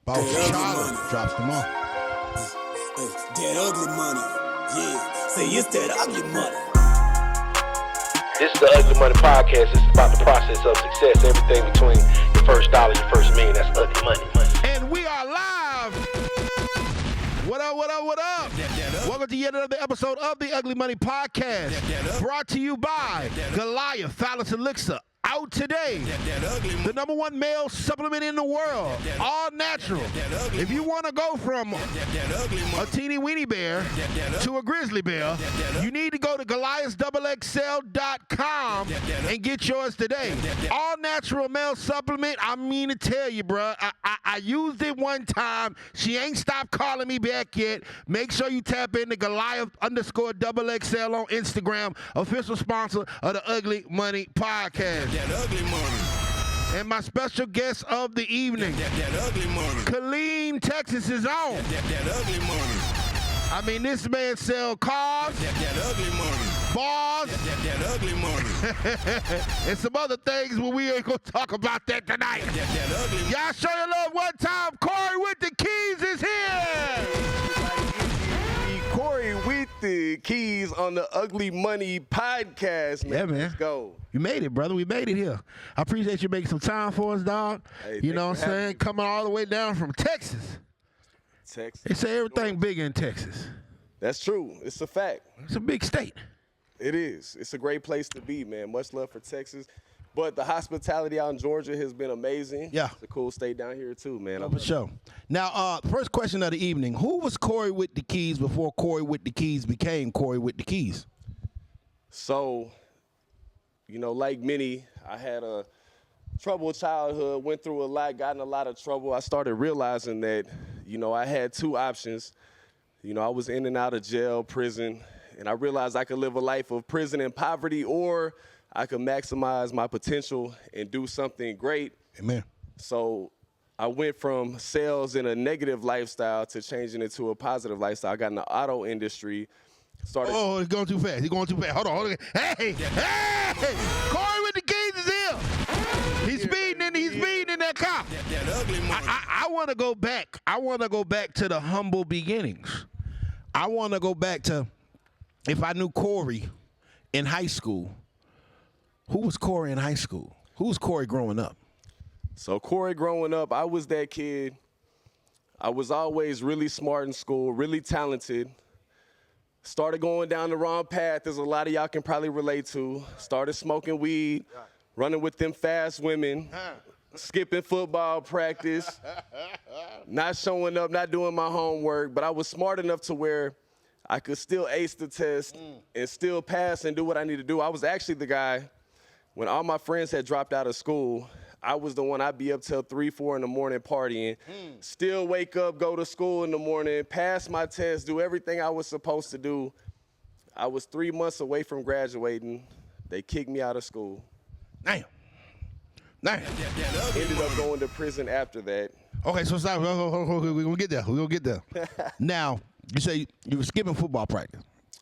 Boss Charlotte drops them off. That ugly money. Yeah. Say it's that ugly money. This is the Ugly Money Podcast. It's about the process of success. Everything between your first dollar and your first million. That's ugly money. And we are live. What up, what up, what up? Welcome to yet another episode of the Ugly Money Podcast. Brought to you by Goliath Phallus Elixir. Out today, the #1 male supplement in the world, all natural. If you want to go from a teeny weeny bear to a grizzly bear, you need to go to GoliathXXL.com and get yours today. All natural male supplement. I mean to tell you, bruh, I used it one time. She ain't stopped calling me back yet. Make sure you tap into Goliath_XXL on Instagram, official sponsor of the Ugly Money Podcast. That ugly money. And my special guest of the evening, That ugly money. Killeen, Texas is on. That ugly money. I mean, this man sell cars, That ugly money. bars, That ugly money. and some other things, but we ain't gonna talk about that tonight. That ugly money. Y'all show your love one time. Cory with the keys is here. Cory with the keys on the Ugly Money Podcast, man. Yeah, man. Let's go. You made it, brother. We made it here. I appreciate you making some time for us, dog. Hey, You know what thanks I'm for having saying? me. Coming all the way down from Texas. Texas. They say everything bigger in Texas. That's true. It's a fact. It's a big state. It is. It's a great place to be, man. Much love for Texas. But the hospitality out in Georgia has been amazing. Yeah. It's a cool state down here, too, man. For sure. Now, first question of the evening. Who was Cory with the keys before Cory with the keys became Cory with the keys? So, you know, like many, I had a troubled childhood, went through a lot, got in a lot of trouble. I started realizing that, you know, I had two options. You know, I was in and out of jail, prison, and I realized I could live a life of prison and poverty, or I could maximize my potential and do something great. Amen. So I went from sales in a negative lifestyle to changing it to a positive lifestyle. I got in the auto industry. Oh, he's going too fast. He's going too fast. Hold on. Hey, Cory with the keys is here. He's speeding in that car. That ugly money. I want to go back. I want to go back to the humble beginnings. I want to go back to if I knew Cory in high school. Who was Cory in high school? Who was Cory growing up? So Cory growing up, I was that kid. I was always really smart in school, really talented. Started going down the wrong path, as a lot of y'all can probably relate to. Started smoking weed, running with them fast women, skipping football practice, not showing up, not doing my homework. But I was smart enough to where I could still ace the test and still pass and do what I need to do. I was actually the guy, when all my friends had dropped out of school, I was the one. I'd be up till 3, 4 in the morning partying, still wake up, go to school in the morning, pass my test, do everything I was supposed to do. I was 3 months away from graduating. They kicked me out of school. Damn. Ended up going to prison after that. Okay, so stop. We're going to get there. We're going to get there. Now, you say you were skipping football practice.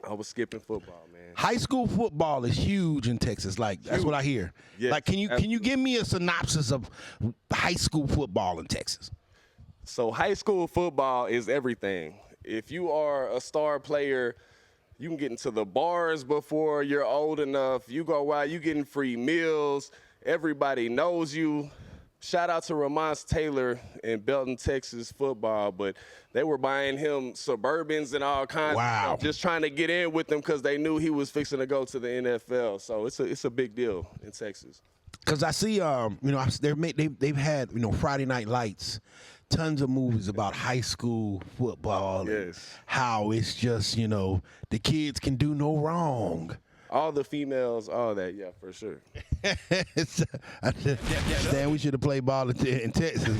I was skipping football, man. High school football is huge in Texas. Like, that's what I hear. Yes, like, can you give me a synopsis of high school football in Texas? So high school football is everything. If you are a star player, you can get into the bars before you're old enough. You go out, you getting free meals. Everybody knows you. Shout out to Ramon Taylor in Belton, Texas football, but they were buying him Suburbans and all kinds of stuff, just trying to get in with him because they knew he was fixing to go to the NFL. So it's a big deal in Texas. Because I see, they've had, Friday Night Lights, tons of movies about high school football. Yes. And how it's just, the kids can do no wrong. All the females, all that, yeah, for sure. Stan, we should have played ball in Texas. All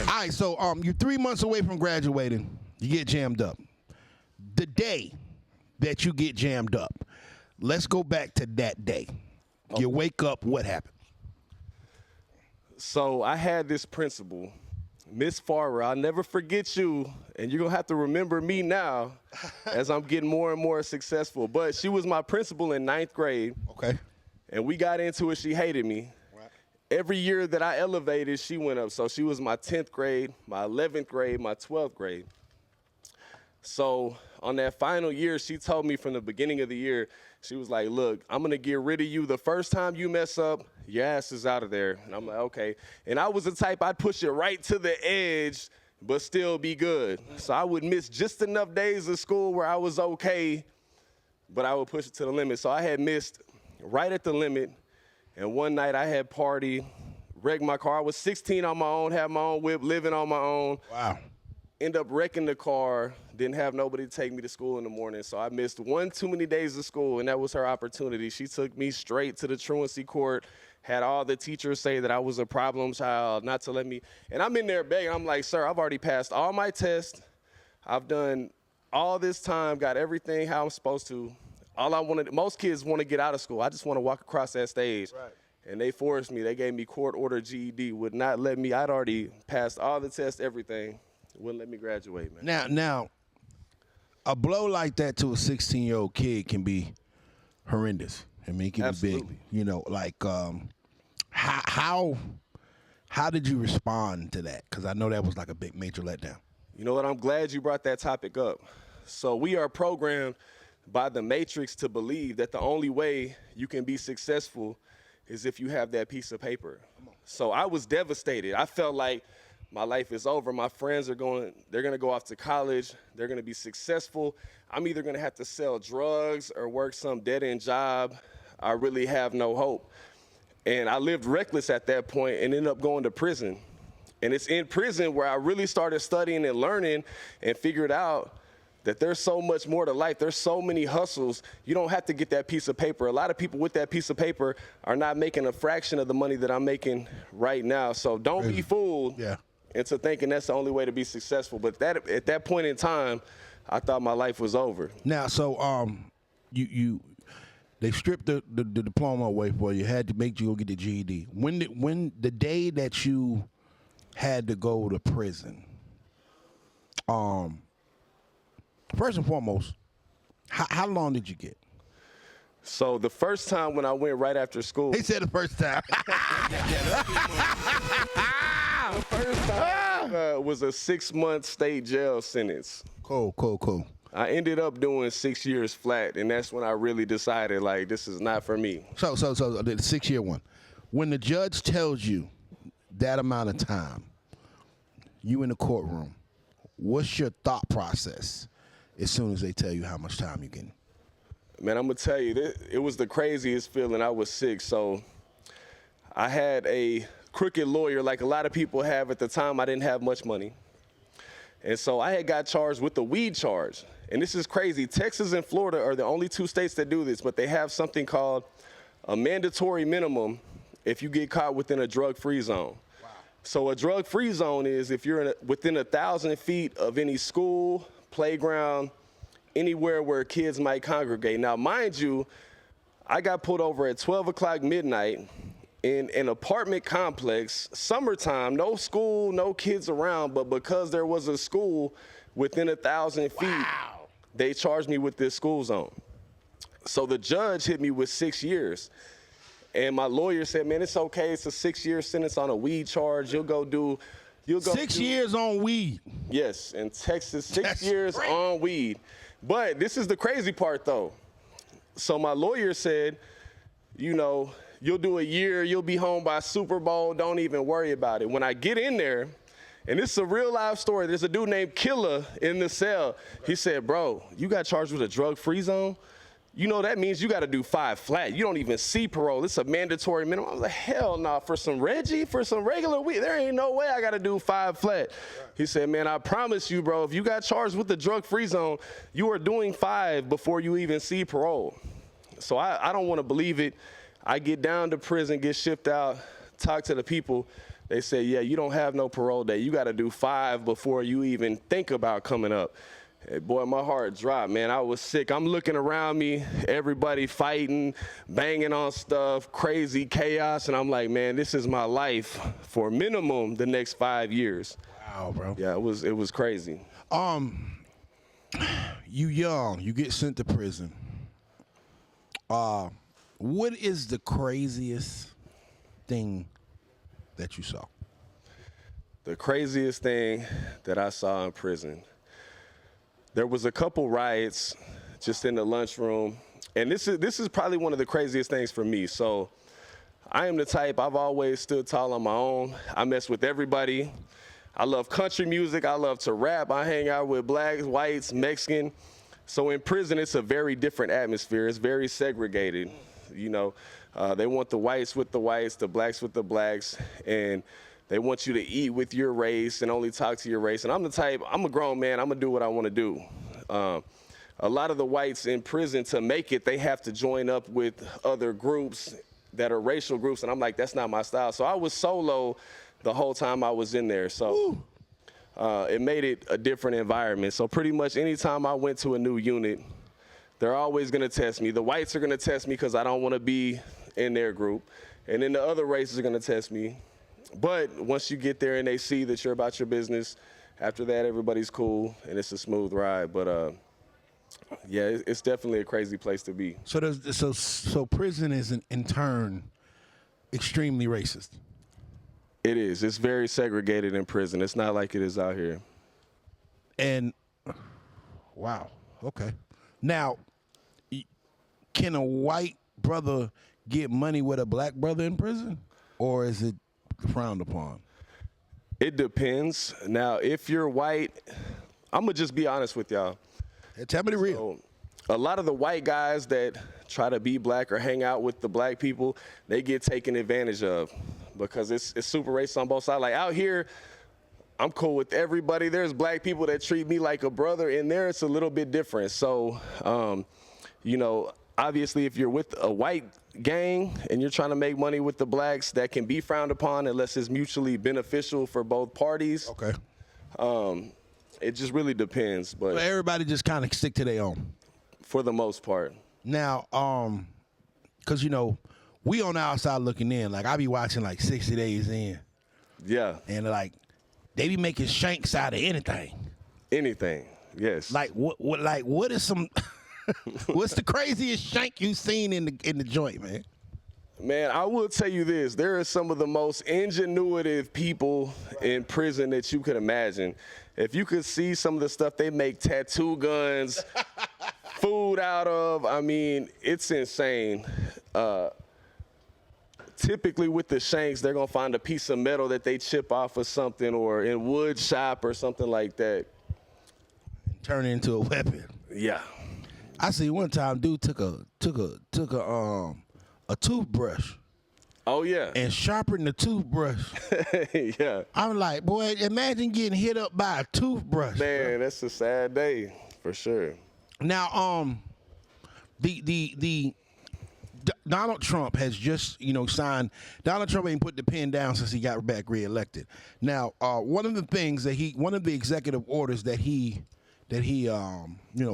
right, so you're 3 months away from graduating. You get jammed up. The day that you get jammed up, let's go back to that day. You wake up, what happened? So I had this principal, Miss Farrer. I'll never forget you, and you're going to have to remember me now as I'm getting more and more successful. But she was my principal in 9th grade. Okay. And we got into it. She hated me. Right. every year that I elevated, she went up. So she was my 10th grade, my 11th grade, my 12th grade. So on that final year, she told me from the beginning of the year, she was like, look, I'm going to get rid of you. The first time you mess up, your ass is out of there. And I'm like, okay. And I was the type, I'd push it right to the edge, but still be good. So I would miss just enough days of school where I was okay, but I would push it to the limit. So I had missed right at the limit. And one night I had party, wrecked my car. I was 16 on my own, had my own whip, living on my own. Wow. End up wrecking the car, didn't have nobody to take me to school in the morning. So I missed one too many days of school, and that was her opportunity. She took me straight to the truancy court, had all the teachers say that I was a problem child, not to let me. And I'm in there begging. I'm like, sir, I've already passed all my tests. I've done all this time, got everything how I'm supposed to. All I wanted, most kids want to get out of school. I just want to walk across that stage. Right. And they forced me. They gave me court-ordered GED, would not let me. I'd already passed all the tests, everything. Wouldn't let me graduate, man. Now, a blow like that to a 16-year-old kid can be horrendous. I mean, it can Absolutely. be big. You know, like how did you respond to that? Because I know that was like a big major letdown. You know what? I'm glad you brought that topic up. So we are programmed by the Matrix to believe that the only way you can be successful is if you have that piece of paper. So I was devastated. I felt like my life is over. My friends they're going to go off to college. They're going to be successful. I'm either going to have to sell drugs or work some dead-end job. I really have no hope. And I lived reckless at that point and ended up going to prison. And it's in prison where I really started studying and learning and figured out that there's so much more to life. There's so many hustles. You don't have to get that piece of paper. A lot of people with that piece of paper are not making a fraction of the money that I'm making right now. So don't be fooled into thinking that's the only way to be successful. But at that point in time, I thought my life was over. Now, so they stripped the diploma away for you. Had to make you go get the GED. When the day that you had to go to prison, first and foremost, how long did you get? So the first time when I went right after school. He said the first time. The first time was a 6-month state jail sentence. Cool. I ended up doing 6 years flat, and that's when I really decided, like, this is not for me. So the 6-year one. When the judge tells you that amount of time, you in the courtroom, what's your thought process as soon as they tell you how much time you getting? Man, I'm going to tell you, it was the craziest feeling. I was sick, so I had a crooked lawyer like a lot of people have. At the time, I didn't have much money. And so I had got charged with the weed charge. And this is crazy. Texas and Florida are the only 2 states that do this, but they have something called a mandatory minimum if you get caught within a drug-free zone. Wow. So a drug-free zone is if you're within 1,000 feet of any school, playground, anywhere where kids might congregate. Now, mind you, I got pulled over at 12 o'clock midnight in an apartment complex, summertime, no school, no kids around, but because there was a school within 1,000 feet, they charged me with this school zone. So the judge hit me with 6 years. And my lawyer said, man, it's okay. It's a 6-year sentence on a weed charge. You'll go do 6 years on weed. Yes, in Texas, 6 That's years great. on weed. But this is the crazy part, though. So my lawyer said, you know, you'll do a year, you'll be home by Super Bowl, don't even worry about it. When I get in there, and this is a real life story, there's a dude named Killer in the cell. He said, bro, you got charged with a drug-free zone? You know that means you got to do 5 flat. You don't even see parole. It's a mandatory minimum. I was like, hell no, for some Reggie, for some regular weed, there ain't no way I got to do 5 flat. He said, man, I promise you, bro, if you got charged with the drug-free zone, you are doing 5 before you even see parole. So I don't want to believe it. I get down to prison, get shipped out, talk to the people. They say, yeah, you don't have no parole day. You got to do 5 before you even think about coming up. Hey, boy, my heart dropped, man. I was sick. I'm looking around me, everybody fighting, banging on stuff, crazy chaos, and I'm like, man, this is my life for minimum the next 5 years. Wow, bro. Yeah, it was crazy. You young, you get sent to prison. What is the craziest thing that you saw? The craziest thing that I saw in prison, there was a couple riots just in the lunchroom, and this is probably one of the craziest things for me. So I am the type, I've always stood tall on my own. I mess with everybody. I love country music. I love to rap. I hang out with blacks, whites, Mexican. So in prison, it's a very different atmosphere. It's very segregated. You know, they want the whites with the whites, the blacks with the blacks, and they want you to eat with your race and only talk to your race. And I'm the type, I'm a grown man, I'm gonna do what I wanna do. A lot of the whites in prison, to make it, they have to join up with other groups that are racial groups, and I'm like, that's not my style. So I was solo the whole time I was in there. So it made it a different environment. So pretty much anytime I went to a new unit, they're always gonna test me. The whites are gonna test me because I don't wanna be in their group. And then the other races are gonna test me. But once you get there and they see that you're about your business, after that, everybody's cool and it's a smooth ride. But yeah, it's definitely a crazy place to be. So prison is in turn extremely racist. It is. It's very segregated in prison. It's not like it is out here. And wow, okay. Now, can a white brother get money with a black brother in prison, or is it frowned upon? It depends. Now, if you're white, I'm gonna just be honest with y'all. Hey, tell me the real. So, a lot of the white guys that try to be black or hang out with the black people, they get taken advantage of because it's super racist on both sides. Like out here, I'm cool with everybody. There's black people that treat me like a brother. In there, it's a little bit different. So, you know, obviously, if you're with a white gang and you're trying to make money with the blacks, that can be frowned upon unless it's mutually beneficial for both parties. Okay. It just really depends, but everybody just kind of stick to their own. For the most part. Now, because, you know, we on the outside looking in. Like, I be watching, like, 60 Days In. Yeah. And, like, they be making shanks out of anything. Anything, yes. Like, what is some... What's the craziest shank you seen in the joint, man? Man, I will tell you this. There are some of the most ingenuitive people in prison that you could imagine. If you could see some of the stuff they make tattoo guns, food out of, I mean, it's insane. Typically with the shanks, they're gonna find a piece of metal that they chip off of something, or in wood shop or something like that. Turn it into a weapon. Yeah. I see one time dude took a toothbrush. Oh yeah. And sharpened the toothbrush. Yeah. I'm like, boy, imagine getting hit up by a toothbrush. Man, bro. That's a sad day for sure. Now, the Donald Trump has just, you know, signed. Donald Trump ain't put the pen down since he got back reelected. Now, one of the things that one of the executive orders that he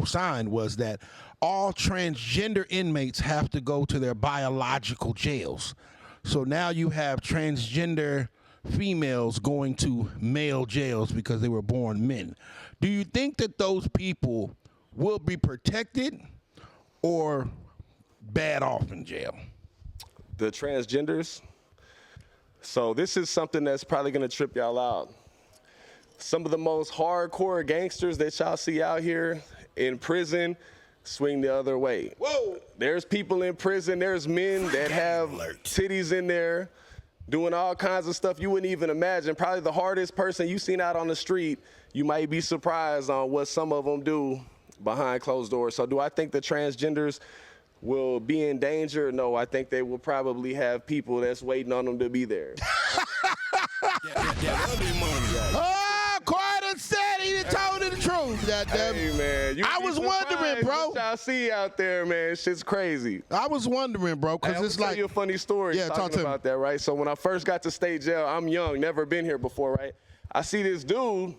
signed was that all transgender inmates have to go to their biological jails. So now you have transgender females going to male jails because they were born men. Do you think that those people will be protected or bad off in jail? The transgenders. So this is something that's probably gonna trip y'all out. Some of the most hardcore gangsters that y'all see out here in prison swing the other way. Whoa! There's people in prison, there's men that have titties in there doing all kinds of stuff you wouldn't even imagine. Probably the hardest person you seen out on the street, you might be surprised on what some of them do behind closed doors. So do I think the transgenders will be in danger? No, I think they will probably have people that's waiting on them to be there. Oh, Cory done said he done told the truth. Hey, man, I was wondering, bro. What y'all see out there, man, shit's crazy. I was wondering, bro, because it's like... I'll tell you a funny story talking about that, right? So when I first got to state jail, I'm young, never been here before, right? I see this dude,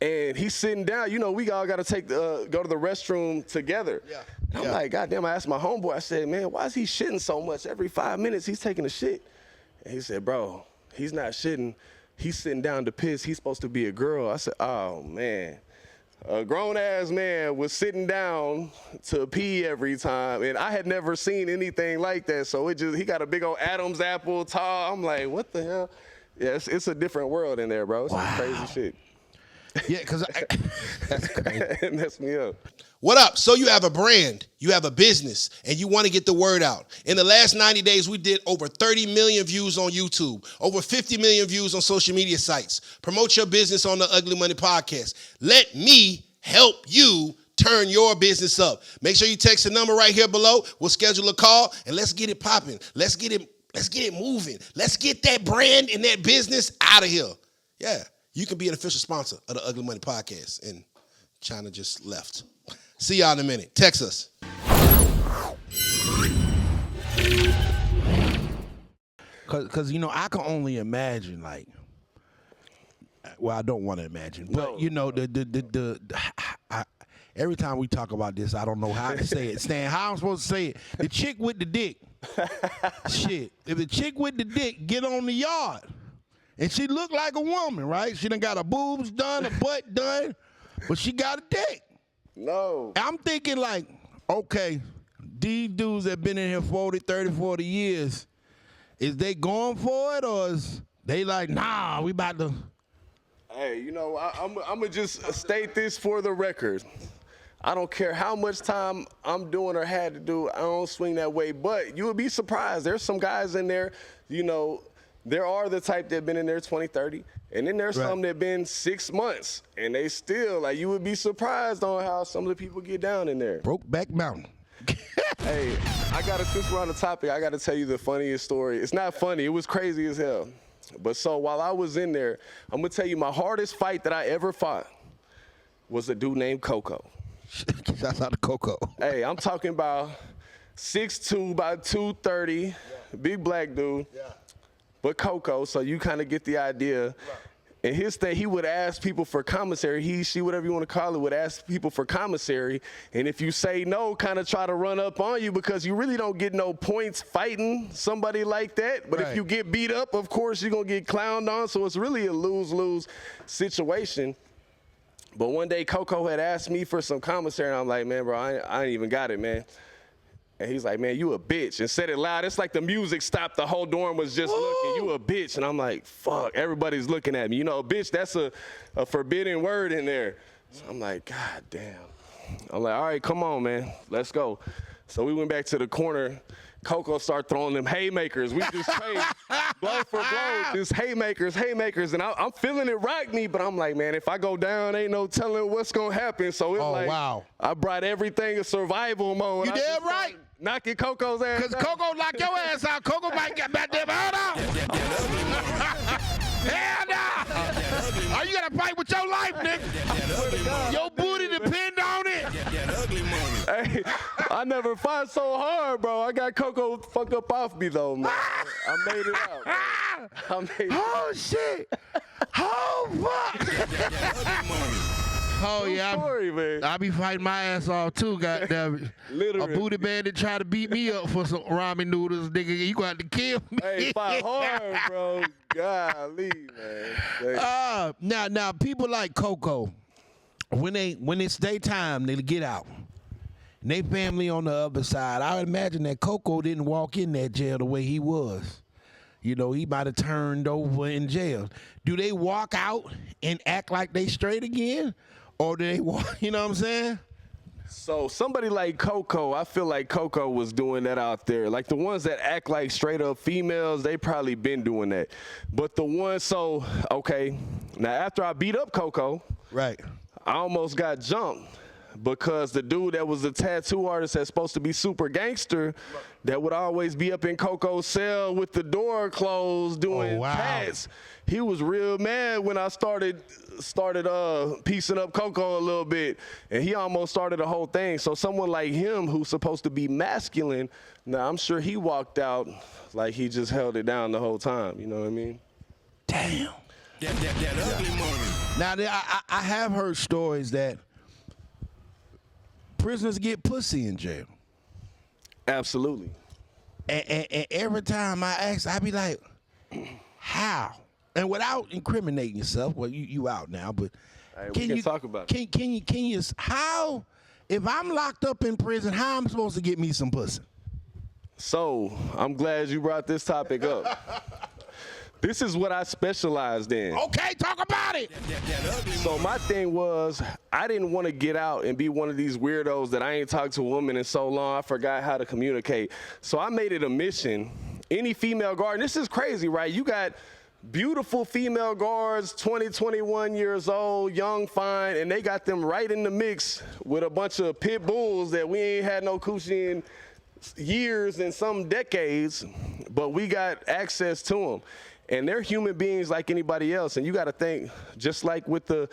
and he's sitting down. You know, we all got to go to the restroom together. Yeah. I'm like, goddamn, I asked my homeboy, I said, man, why is he shitting so much? Every 5 minutes, he's taking a shit. And he said, bro, he's not shitting. He's sitting down to piss. He's supposed to be a girl. I said, oh, man. A grown-ass man was sitting down to pee every time, and I had never seen anything like that, so he got a big old Adam's apple tall. I'm like, what the hell? Yeah, it's a different world in there, bro. It's some crazy shit. Yeah, because that's crazy. It messed me up. What up? So you have a brand, you have a business, and you want to get the word out. In the last 90 days, we did over 30 million views on YouTube, over 50 million views on social media sites. Promote your business on the Ugly Money Podcast. Let me help you turn your business up. Make sure you text the number right here below. We'll schedule a call, and let's get it popping. Let's get it moving. Let's get that brand and that business out of here. Yeah, you can be an official sponsor of the Ugly Money Podcast, and China just left. See y'all in a minute. Text us. Because, I can only imagine, like, well, I don't want to imagine, but, every time we talk about this, I don't know how to say it. Stan, how I'm supposed to say it? The chick with the dick. Shit. If the chick with the dick get on the yard, and she look like a woman, right? She done got her boobs done, her butt done, but she got a dick. No. I'm thinking like, okay, these dudes that been in here 40 years, is they going for it or is they like, nah, we about to. Hey, I'm going to just state this for the record. I don't care how much time I'm doing or had to do, I don't swing that way. But you would be surprised. There's some guys in there, there are the type that been in there 20, 30, and then there's some that been 6 months, and they still, like, you would be surprised on how some of the people get down in there. Brokeback Mountain. Hey, since we're on the topic, I got to tell you the funniest story. It's not funny. It was crazy as hell. But so while I was in there, I'm going to tell you my hardest fight that I ever fought was a dude named Coco. Shouts out to Coco. Hey, I'm talking about 6'2", about 230, big black dude. Yeah. But Coco, so you kind of get the idea. Right. And his thing, he would ask people for commissary. He, she, whatever you want to call it, would ask people for commissary. And if you say no, kind of try to run up on you because you really don't get no points fighting somebody like that. But if you get beat up, of course, you're going to get clowned on. So it's really a lose-lose situation. But one day, Coco had asked me for some commissary. And I'm like, man, bro, I ain't even got it, man. And he's like, man, you a bitch, and said it loud. It's like the music stopped. The whole dorm was just looking. You a bitch. And I'm like, fuck, everybody's looking at me. Bitch, that's a forbidden word in there. So I'm like, God damn. I'm like, all right, come on, man. Let's go. So we went back to the corner. Coco started throwing them haymakers. We just trade blow for blow, just haymakers. And I'm feeling it rock me, but I'm like, man, if I go down, ain't no telling what's going to happen. So it's wow. I brought everything in survival mode. You damn right. Knocking Coco's ass out. Because Coco knock your ass out. Coco might get back there. Hold on. Hell no. Oh, you got to fight with your life, nigga. Your booty depend on it. Hey, I never fought so hard, bro. I got Coco fucked up off me, though, man. I made it out, man. Oh, shit. Oh, fuck. Oh, yeah. Story, man. I be fighting my ass off, too, goddamn. Literally. A booty bandit try to beat me up for some ramen noodles, nigga. You got to kill me. Hey, fight hard, bro. Golly, man. Now, people like Coco, when it's daytime, they get out. And they family on the other side. I would imagine that Coco didn't walk in that jail the way he was. He might have turned over in jail. Do they walk out and act like they straight again? Or do they walk, you know what I'm saying? So somebody like Coco, I feel like Coco was doing that out there. Like the ones that act like straight up females, they probably been doing that. But the ones, okay, now after I beat up Coco, right, I almost got jumped. Because the dude that was the tattoo artist that's supposed to be super gangster, that would always be up in Coco's cell with the door closed doing tats, he was real mad when I started piecing up Coco a little bit, and he almost started the whole thing. So someone like him who's supposed to be masculine, now I'm sure he walked out like he just held it down the whole time. You know what I mean? Damn. That ugly money. Now, I have heard stories that prisoners get pussy in jail. Absolutely. And every time I ask, I be like, how? And without incriminating yourself, well, you out now, but we can talk about it. Can you how, if I'm locked up in prison, how I'm supposed to get me some pussy? So I'm glad you brought this topic up. This is what I specialized in. Okay, talk about it. So my thing was, I didn't want to get out and be one of these weirdos that I ain't talked to a woman in so long, I forgot how to communicate. So I made it a mission. Any female guard, and this is crazy, right? You got beautiful female guards, 20, 21 years old, young, fine, and they got them right in the mix with a bunch of pit bulls that we ain't had no coochie in years and some decades, but we got access to them. And they're human beings like anybody else. And you got to think, just like with the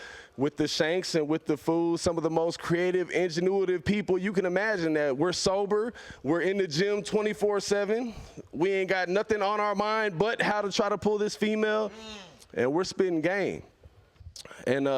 shanks and with the food, some of the most creative, ingenuitive people you can imagine, that we're sober, we're in the gym 24/7, we ain't got nothing on our mind but how to try to pull this female, and we're spitting game. And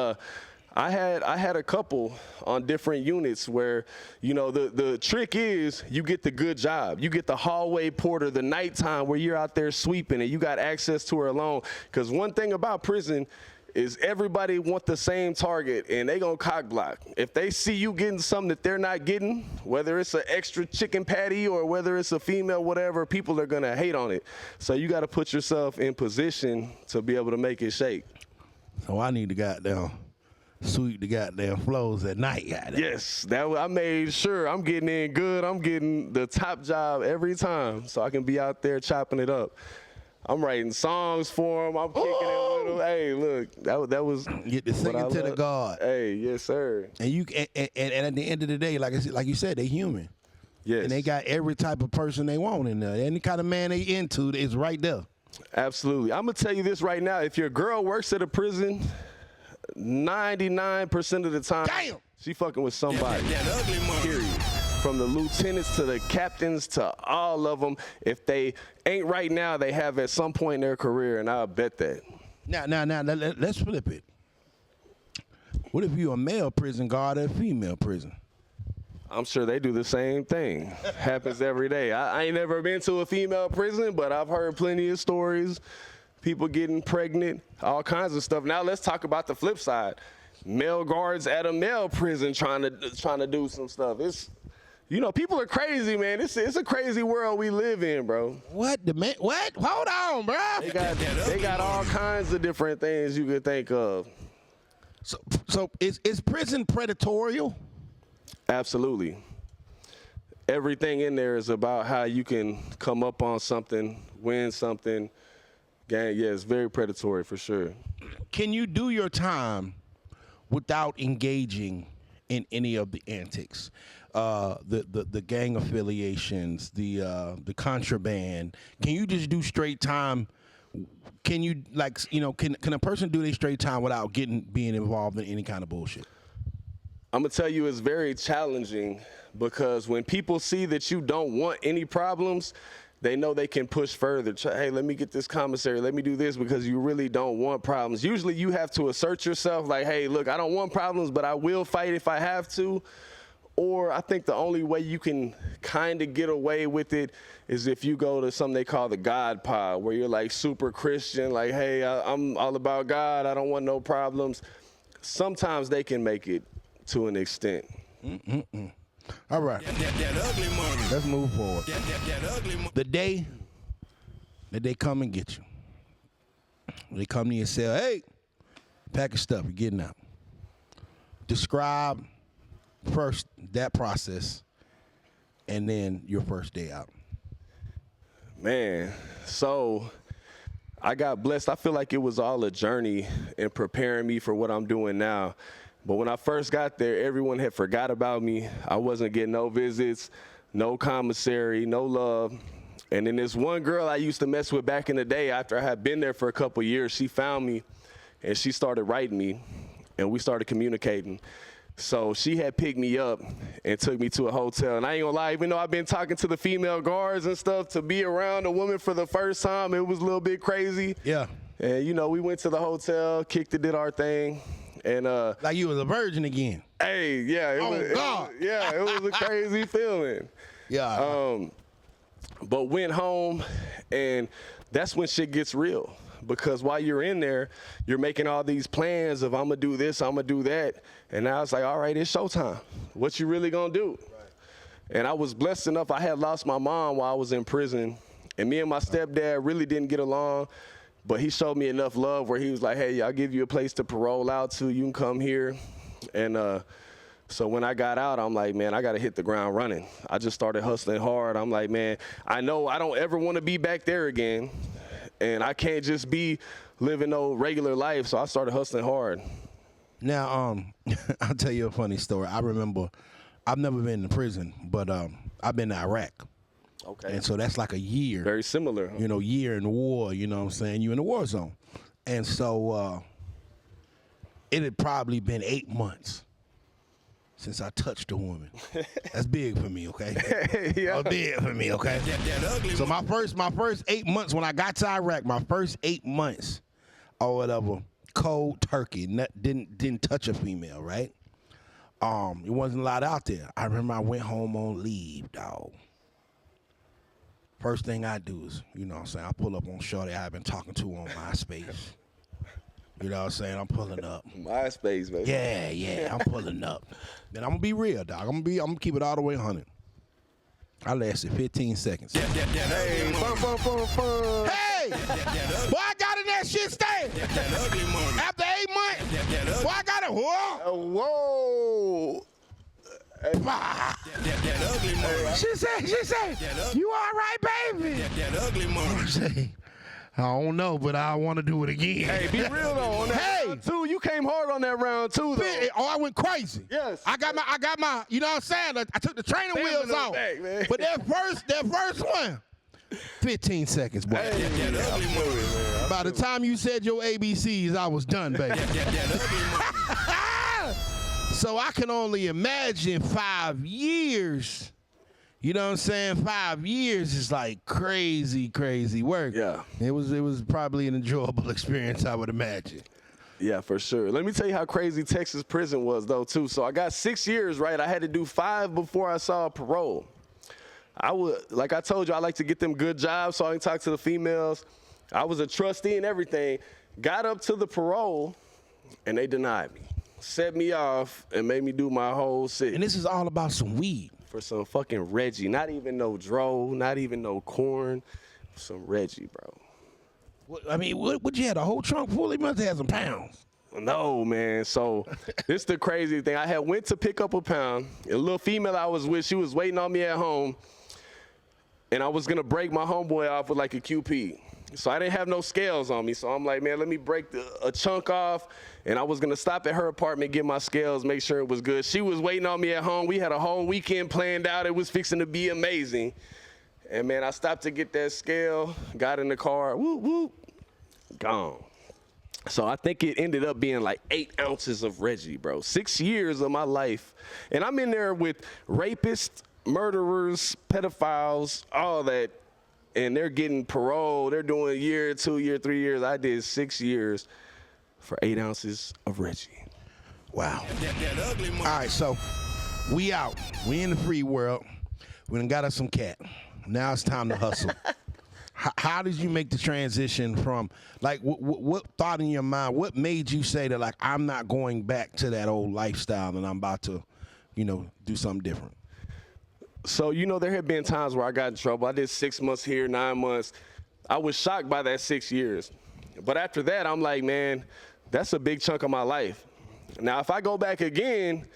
I had a couple on different units where, you know, the trick is you get the good job. You get the hallway porter, the nighttime where you're out there sweeping and you got access to her alone. Because one thing about prison is everybody want the same target and they gonna cock block. If they see you getting something that they're not getting, whether it's an extra chicken patty or whether it's a female, whatever, people are gonna hate on it. So you gotta put yourself in position to be able to make it shake. So I need to goddamn sweep the goddamn floors at night. Goddamn. Yes, I made sure I'm getting in good. I'm getting the top job every time so I can be out there chopping it up. I'm writing songs for them. I'm kicking it with them. Hey, look, that was get the singing to the God. Hey, yes, sir. And you and at the end of the day, like you said, they human. Yes. And they got every type of person they want in there. Any kind of man they into is right there. Absolutely. I'm gonna tell you this right now. If your girl works at a prison, 99% of the time, damn, she fucking with somebody. That ugly money. Period. From the lieutenants to the captains to all of them. If they ain't right now, they have at some point in their career, and I'll bet that. Now, let's flip it. What if you a male prison guard at a female prison? I'm sure they do the same thing. Happens every day. I ain't never been to a female prison, but I've heard plenty of stories. People getting pregnant, all kinds of stuff. Now let's talk about the flip side. Male guards at a male prison trying to do some stuff. It's, you know, people are crazy, man. It's a crazy world we live in, bro. What the man? What? Hold on, bro. They got all kinds of different things you could think of. So is prison predatorial? Absolutely. Everything in there is about how you can come up on something, win something. Gang, yeah, it's very predatory for sure. Can you do your time without engaging in any of the antics, the gang affiliations, the contraband? Can you just do straight time? Can you, like, you know, can a person do their straight time without being involved in any kind of bullshit? I'm gonna tell you, it's very challenging because when people see that you don't want any problems, they know they can push further. Hey, let me get this commissary. Let me do this because you really don't want problems. Usually you have to assert yourself like, hey, look, I don't want problems, but I will fight if I have to. Or I think the only way you can kind of get away with it is if you go to something they call the God pod, where you're like super Christian, like, hey, I'm all about God. I don't want no problems. Sometimes they can make it to an extent. All right. That ugly money. Let's move forward. That ugly money. The day that they come and get you, they come to you and say, hey, pack your stuff, you're getting out. Describe first that process and then your first day out. Man, so I got blessed. I feel like it was all a journey in preparing me for what I'm doing now. But when I first got there, everyone had forgot about me. I wasn't getting no visits, no commissary, no love. And then this one girl I used to mess with back in the day, after I had been there for a couple years, she found me and she started writing me and we started communicating. So she had picked me up and took me to a hotel. And I ain't gonna lie, even though I've been talking to the female guards and stuff, to be around a woman for the first time, it was a little bit crazy. Yeah. And you know, we went to the hotel, kicked it, did our thing. And like you was a virgin again. Hey, yeah, it was a crazy feeling. Yeah. But went home, and that's when shit gets real, because while you're in there, you're making all these plans of I'm gonna do this, I'm gonna do that, and now it's like, all right, it's showtime. What you really gonna do? Right. And I was blessed enough. I had lost my mom while I was in prison, and me and my stepdad really didn't get along, but he showed me enough love where he was like, hey, I'll give you a place to parole out to. You can come here, and so when I got out, I'm like, man, I got to hit the ground running. I just started hustling hard. I'm like, man, I know I don't ever want to be back there again, and I can't just be living no regular life, so I started hustling hard. Now, I'll tell you a funny story. I remember, I've never been to prison, but I've been to Iraq. Okay. And so that's like a year. Very similar. Huh? You know, year in war, you know what I'm saying? You in the war zone. And so it had probably been 8 months since I touched a woman. That's big for me, okay? Yeah. That's big for me, okay? So my first 8 months when I got to Iraq, my first 8 months or whatever, cold turkey, didn't touch a female, right? It wasn't a lot out there. I remember I went home on leave, dog. First thing I do is, you know what I'm saying, I pull up on shorty I've been talking to on MySpace. You know what I'm saying? I'm pulling up. MySpace, baby. Yeah, I'm pulling up. Then I'm gonna be real, dog. I'm gonna keep it all the way 100. I lasted 15 seconds. Hey, fun. Hey! Boy, I got in that shit staying. After 8 months, boy, I got it. Whoa! Whoa! Bah. She said, you all right, baby? That ugly money. I don't know, but I want to do it again. Hey, be real though. On that round two, you came hard on that round two, though. Oh, I went crazy. Yes. I got my. You know what I'm saying? I took the training wheels off. Back, man. But that first one, 15 seconds, boy. Hey, that ugly money, man. By the time you said your ABCs, I was done, baby. So I can only imagine 5 years. You know what I'm saying? 5 years is like crazy work. Yeah. It was probably an enjoyable experience, I would imagine. Yeah, for sure. Let me tell you how crazy Texas prison was, though, too. So I got 6 years, right? I had to do 5 before I saw parole. Like I told you, I like to get them good jobs so I can talk to the females. I was a trustee and everything. Got up to the parole, and they denied me. Set me off and made me do my whole sit. And this is all about some weed. For some fucking Reggie. Not even no dro, not even no corn. Some Reggie, bro. I mean, what you had, a whole trunk full? You must have had some pounds. No, man. So this the crazy thing. I had went to pick up a pound. A little female I was with, she was waiting on me at home. And I was going to break my homeboy off with like a QP. So I didn't have no scales on me. So I'm like, man, let me break a chunk off. And I was going to stop at her apartment, get my scales, make sure it was good. She was waiting on me at home. We had a whole weekend planned out. It was fixing to be amazing. And, man, I stopped to get that scale, got in the car, whoop, whoop, gone. So I think it ended up being like 8 ounces of Reggie, bro. 6 years of my life. And I'm in there with rapists, murderers, pedophiles, all that. And they're getting parole. They're doing a year, 2 year, 3 years. I did 6 years for 8 ounces of Reggie. Wow. All right, so we out. We in the free world. We done got us some cat. Now it's time to hustle. How did you make the transition from, like, what thought in your mind, what made you say that, like, I'm not going back to that old lifestyle and I'm about to, you know, do something different? So, you know, there have been times where I got in trouble. I did 6 months here, 9 months. I was shocked by that 6 years. But after that, I'm like, man, that's a big chunk of my life. Now, if I go back again,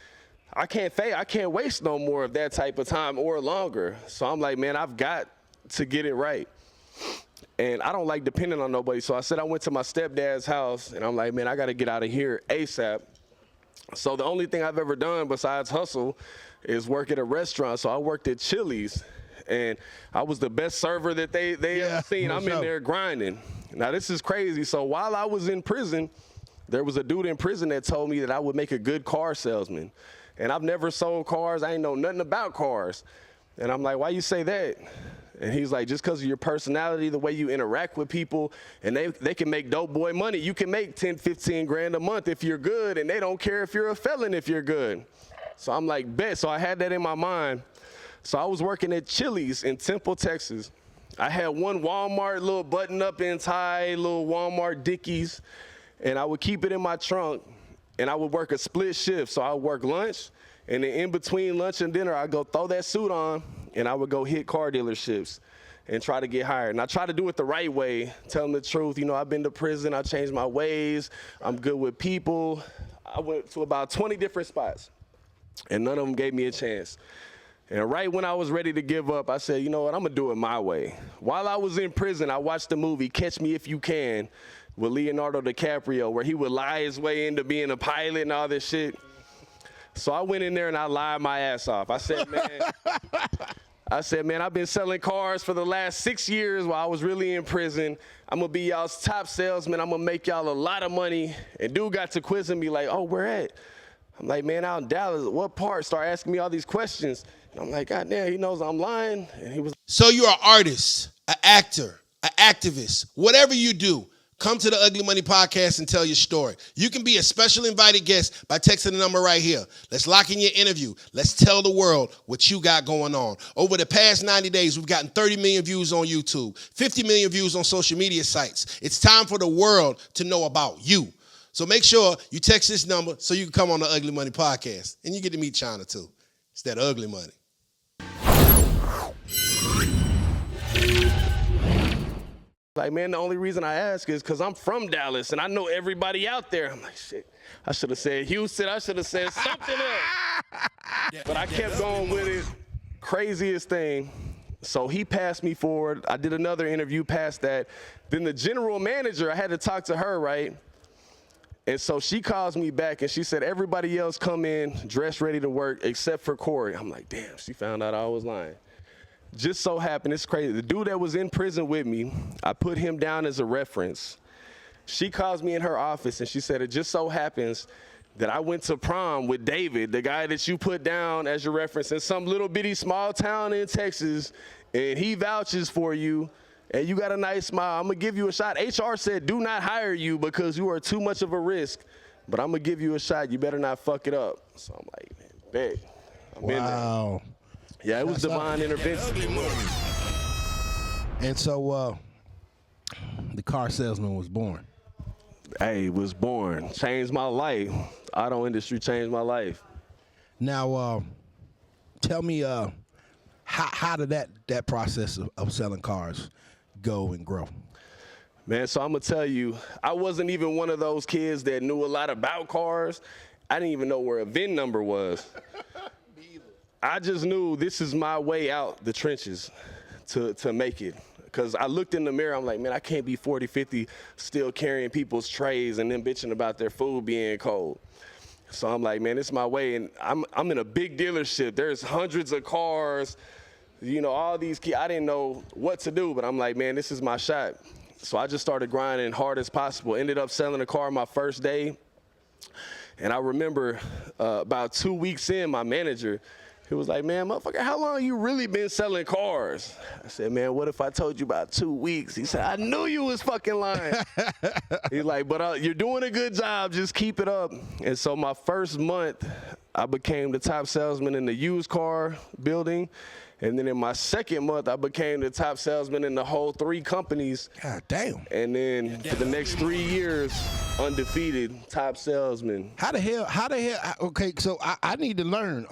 I can't waste no more of that type of time or longer. So I'm like, man, I've got to get it right. And I don't like depending on nobody. So I said I went to my stepdad's house, and I'm like, man, I got to get out of here ASAP. So the only thing I've ever done besides hustle is work at a restaurant. So I worked at Chili's, and I was the best server that they ever seen. I'm in there grinding. Now, this is crazy. So while I was in prison, there was a dude in prison that told me that I would make a good car salesman. And I've never sold cars. I ain't know nothing about cars. And I'm like, why you say that? And he's like, just because of your personality, the way you interact with people, and they can make dope boy money. You can make 10, 15 grand a month if you're good, and they don't care if you're a felon if you're good. So I'm like, bet. So I had that in my mind. So I was working at Chili's in Temple, Texas, I had one Walmart little button-up and tie, little Walmart Dickies, and I would keep it in my trunk, and I would work a split shift. So I would work lunch, and then in between lunch and dinner, I'd go throw that suit on, and I would go hit car dealerships and try to get hired. And I try to do it the right way, tell them the truth. You know, I've been to prison, I changed my ways, I'm good with people. I went to about 20 different spots, and none of them gave me a chance. And right when I was ready to give up, I said, you know what, I'm gonna do it my way. While I was in prison, I watched the movie Catch Me If You Can with Leonardo DiCaprio, where he would lie his way into being a pilot and all this shit. So I went in there and I lied my ass off. I said, man, I've been selling cars for the last 6 years while I was really in prison. I'm gonna be y'all's top salesman. I'm gonna make y'all a lot of money. And dude got to quizzing me like, oh, where at? I'm like, man, out in Dallas. What part? Start asking me all these questions. And I'm like, God damn, he knows I'm lying. And he was. So you're an artist, an actor, an activist, whatever you do. Come to the Ugly Money Podcast and tell your story. You can be a special invited guest by texting the number right here. Let's lock in your interview. Let's tell the world what you got going on. Over the past 90 days, we've gotten 30 million views on YouTube, 50 million views on social media sites. It's time for the world to know about you. So make sure you text this number so you can come on the Ugly Money Podcast. And you get to meet China too. It's that ugly money. Like, man, the only reason I ask is because I'm from Dallas and I know everybody out there. I'm like, shit, I should have said Houston. I should have said something else. But I kept going with it. Craziest thing. So he passed me forward. I did another interview past that. Then the general manager, I had to talk to her, right? And so she calls me back and she said, everybody else come in dressed ready to work except for Cory. I'm like, damn, she found out I was lying. Just so happened, it's crazy. The dude that was in prison with me, I put him down as a reference. She calls me in her office and she said, it just so happens that I went to prom with David, the guy that you put down as your reference in some little bitty small town in Texas, and he vouches for you, and you got a nice smile. I'm gonna give you a shot. HR said, do not hire you because you are too much of a risk, but I'm gonna give you a shot. You better not fuck it up. So I'm like, man, bet. I'm in there. Yeah, it was divine intervention. And so the car salesman was born. Hey, was born. Changed my life. Auto industry changed my life. Now, tell me how did that process of selling cars go and grow? Man, so I'm going to tell you, I wasn't even one of those kids that knew a lot about cars. I didn't even know where a VIN number was. I just knew this is my way out the trenches to make it. Because I looked in the mirror, I'm like, man, I can't be 40, 50 still carrying people's trays and then bitching about their food being cold. So I'm like, man, this is my way. And I'm in a big dealership. There's hundreds of cars, you know, all these kids. I didn't know what to do, but I'm like, man, this is my shot. So I just started grinding hard as possible. Ended up selling a car my first day. And I remember about 2 weeks in, my manager, he was like, man, motherfucker, how long you really been selling cars? I said, man, what if I told you about 2 weeks? He said, I knew you was fucking lying. He's like, but you're doing a good job. Just keep it up. And so my first month, I became the top salesman in the used car building. And then in my second month, I became the top salesman in the whole 3 companies. God damn. And then for the next 3 years, undefeated top salesman. How the hell, okay, so I need to learn.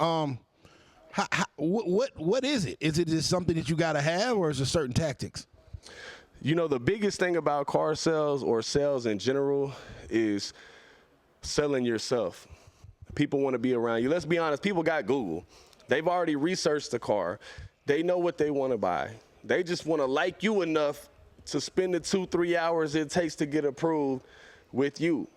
What is it? Is it just something that you got to have, or is it certain tactics? You know, the biggest thing about car sales or sales in general is selling yourself. People want to be around you. Let's be honest, people got Google. They've already researched the car. They know what they want to buy. They just want to like you enough to spend the 2-3 hours it takes to get approved with you.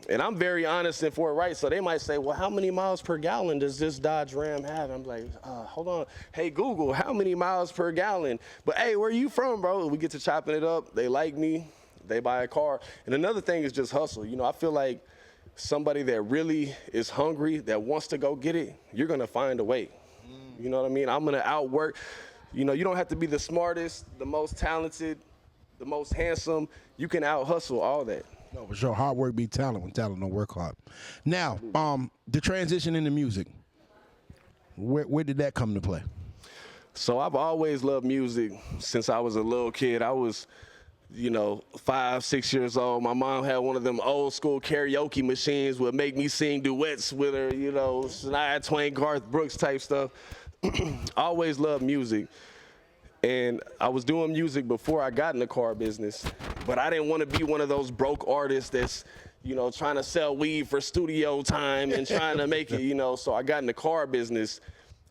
And I'm very honest and forthright, so they might say, well, how many miles per gallon does this Dodge Ram have? I'm like, hold on. Hey, Google, how many miles per gallon? But, hey, where you from, bro? We get to chopping it up. They like me. They buy a car. And another thing is just hustle. You know, I feel like somebody that really is hungry, that wants to go get it, you're going to find a way. You know what I mean? I'm going to outwork. You know, you don't have to be the smartest, the most talented, the most handsome. You can out-hustle all that. No, for sure. Hard work beat talent when talent don't work hard. Now, the transition into music, where did that come into play? So I've always loved music since I was a little kid. I was, 5, 6 years old. My mom had one of them old school karaoke machines, would make me sing duets with her, Shania Twain, Garth Brooks type stuff. Always loved music. And I was doing music before I got in the car business, but I didn't want to be one of those broke artists that's, trying to sell weed for studio time and trying to make it, so I got in the car business.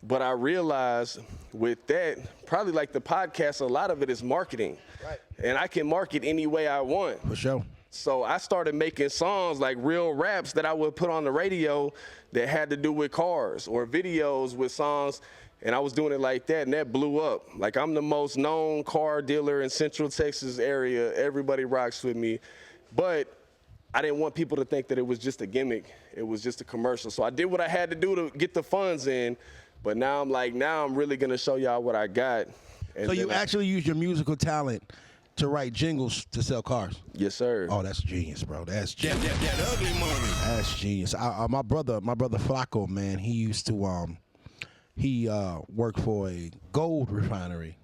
But I realized with that, probably like the podcast, a lot of it is marketing. Right. And I can market any way I want. For sure. So I started making songs like real raps that I would put on the radio that had to do with cars, or videos with songs. And I was doing it like that, and that blew up. Like, I'm the most known car dealer in Central Texas area. Everybody rocks with me. But I didn't want people to think that it was just a gimmick. It was just a commercial. So I did what I had to do to get the funds in. But now I'm really going to show y'all what I got. And so you actually use your musical talent to write jingles to sell cars? Yes, sir. Oh, that's genius, bro. That's genius. That ugly money. That's genius. My brother Flacco, man, he used to he worked for a gold refinery.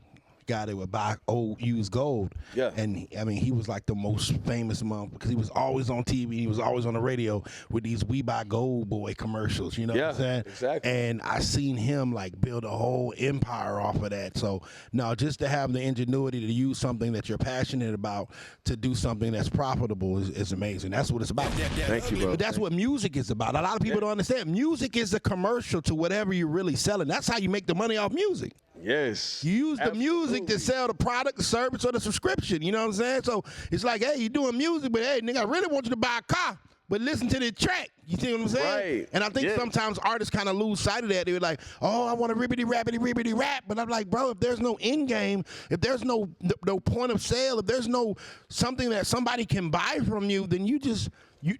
Guy that would buy old used gold. Yeah. And he was like the most famous month because he was always on TV. He was always on the radio with these "We Buy Gold Boy" commercials. You know what I'm saying? Exactly. And I seen him like build a whole empire off of that. So now, just to have the ingenuity to use something that you're passionate about to do something that's profitable is amazing. That's what it's about. Thank you, bro. But that's what music is about. A lot of people don't understand. Music is a commercial to whatever you're really selling. That's how you make the money off music. Yes. You use the music to sell the product, the service, or the subscription. You know what I'm saying? So it's like, hey, you doing music, but hey, nigga, I really want you to buy a car, but listen to the track. You see what I'm saying? Right. And I think sometimes artists kind of lose sight of that. They're like, oh, I want to ribbity rap. But I'm like, bro, if there's no end game, if there's no point of sale, if there's no something that somebody can buy from you, then you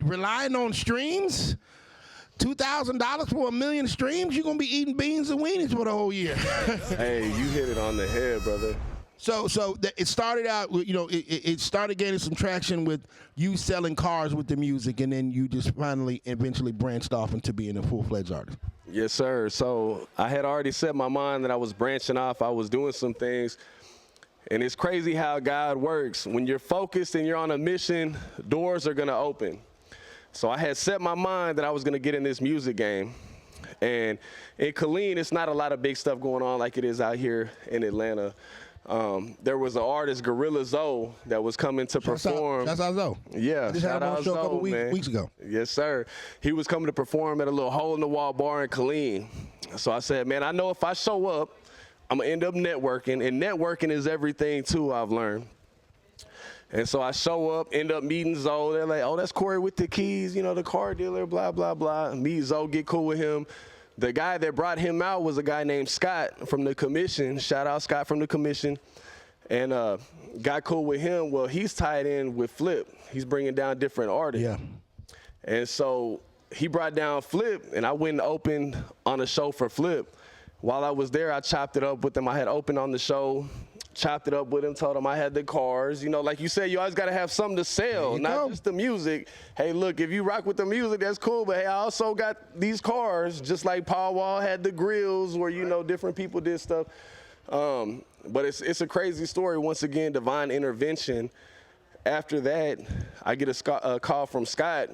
relying on streams. $2,000 for 1 million streams, you're gonna be eating beans and weenies for the whole year. Hey, you hit it on the head, brother. So it started out, it started gaining some traction with you selling cars with the music, and then you just eventually branched off into being a full-fledged artist. Yes, sir. So I had already set my mind that I was branching off. I was doing some things. And it's crazy how God works. When you're focused and you're on a mission, doors are gonna open. So I had set my mind that I was going to get in this music game. And in Killeen, it's not a lot of big stuff going on like it is out here in Atlanta. There was an artist, Gorilla Zoe, that was coming to perform. Shout out Zoe. Yeah, just had him on a show a couple weeks ago. Yes, sir. He was coming to perform at a little hole-in-the-wall bar in Killeen. So I said, man, I know if I show up, I'm going to end up networking. And networking is everything, too, I've learned. And so I show up, end up meeting Zoe. They're like, oh, that's Cory with the keys, the car dealer, blah, blah, blah. Meet Zoe, get cool with him. The guy that brought him out was a guy named Scott from the commission. Shout out Scott from the commission. And got cool with him. Well, he's tied in with Flip. He's bringing down different artists. Yeah. And so he brought down Flip, and I went and opened on a show for Flip. While I was there, I chopped it up with him. I had opened on the show. Chopped it up with him, told him I had the cars. Like you said, you always got to have something to sell, not just the music. Hey, look, if you rock with the music, that's cool, but hey, I also got these cars, just like Paul Wall had the grills where, different people did stuff. But it's a crazy story. Once again, divine intervention. After that, I get a call from Scott,